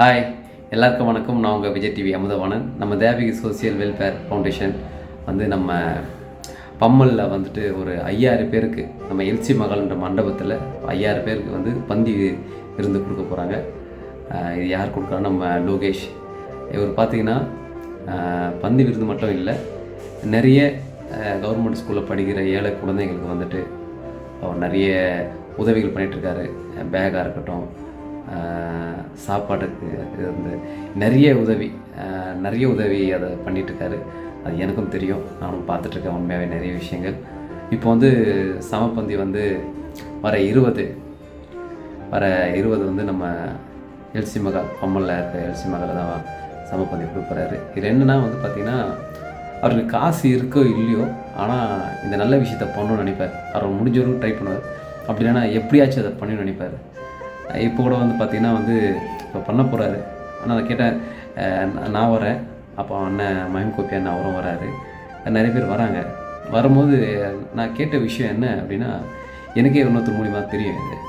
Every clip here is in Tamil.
ஹாய், எல்லாருக்கும் வணக்கம். நான் உங்கள் விஜய் டிவி அமுதவாணன். நம்ம தேவிகி சோசியல் வெல்ஃபேர் ஃபவுண்டேஷன் வந்து நம்ம பம்மலில் வந்துட்டு ஒரு 5000 பேருக்கு நம்ம எல்சி மகள்ன்ற மண்டபத்தில் 5000 பேருக்கு வந்து பந்தி விருந்து கொடுக்க போகிறாங்க. இது யார் கொடுக்குறாங்க? நம்ம லோகேஷ். இவர் பார்த்திங்கன்னா பந்தி விருந்து மட்டும் இல்லை, நிறைய கவர்மெண்ட் ஸ்கூலில் படிக்கிற ஏழை குழந்தைங்களுக்கு வந்துட்டு அவர் நிறைய உதவிகள் பண்ணிகிட்ருக்காரு. பேக்காக இருக்கட்டும், சாப்பாட்டுக்கு வந்து நிறைய உதவி அதை பண்ணிகிட்ருக்காரு. அது எனக்கும் தெரியும், நானும் பார்த்துட்ருக்கேன் உண்மையாகவே நிறைய விஷயங்கள். இப்போ வந்து சமப்பந்தி வந்து வர 20 வந்து நம்ம எல்சி மகால் பம்மலில் இருக்க எல்சி மகால் தான் சமப்பந்தி கொடுக்குறாரு. இது என்னென்னா வந்து பார்த்திங்கன்னா, அவருக்கு காசு இருக்கோ இல்லையோ, ஆனால் இந்த நல்ல விஷயத்த பண்ணணும்னு நினைப்பார். அவர் முடிஞ்சவரைக்கும் ட்ரை பண்ணுவார். அப்படி இல்லைன்னா எப்படியாச்சும் அதை பண்ணணும்னு நினைப்பார். இப்போ கூட வந்து பார்த்திங்கன்னா வந்து இப்போ பண்ண போகிறாரு. ஆனால் நான் கேட்டேன், நான் வரேன், அப்போ அண்ணன் மஹிம் கோப்பி அண்ணன் அவரும் வராரு, நிறைய பேர் வராங்க. வரும்போது நான் கேட்ட விஷயம் என்ன அப்படின்னா, எனக்கே இன்னொருத்தர் மூலிமா தெரியும் இது.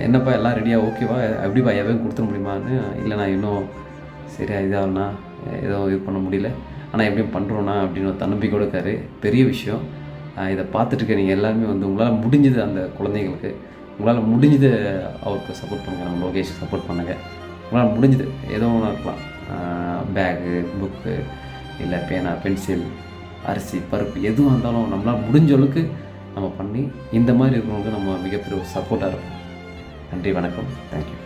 என்னப்பா எல்லாம் ரெடியாக ஓகேவா, எப்படிப்பா எவன் கொடுத்துட முடியுமான்னு. இல்லை, நான் இன்னும் சரியாக இதாகனா எதுவும் இது பண்ண முடியல, ஆனால் எப்படியும் பண்ணுறோன்னா அப்படின்னு ஒரு தன்னம்பிக்கையோடு இருக்காரு. பெரிய விஷயம். இதை பார்த்துட்டு நீங்கள் எல்லாருமே வந்து உங்களால் முடிஞ்சது அந்த குழந்தைங்களுக்கு உங்களால் முடிஞ்சது அவருக்கு சப்போர்ட் பண்ணுங்கள். நம்ம லோகேஷ் சப்போர்ட் பண்ணுங்கள். உங்களால் முடிஞ்சது ஏதோ ஒன்று இருக்கலாம், பேகு, புக்கு, இல்லை பேனா, பென்சில், அரிசி, பருப்பு, எதுவாக இருந்தாலும் நம்மளால் முடிஞ்ச அளவுக்கு நம்ம பண்ணி இந்த மாதிரி இருக்கிறவங்களுக்கு நம்ம மிகப்பெரிய ஒரு சப்போர்ட்டாக இருக்கும். நன்றி, வணக்கம், தேங்க்யூ.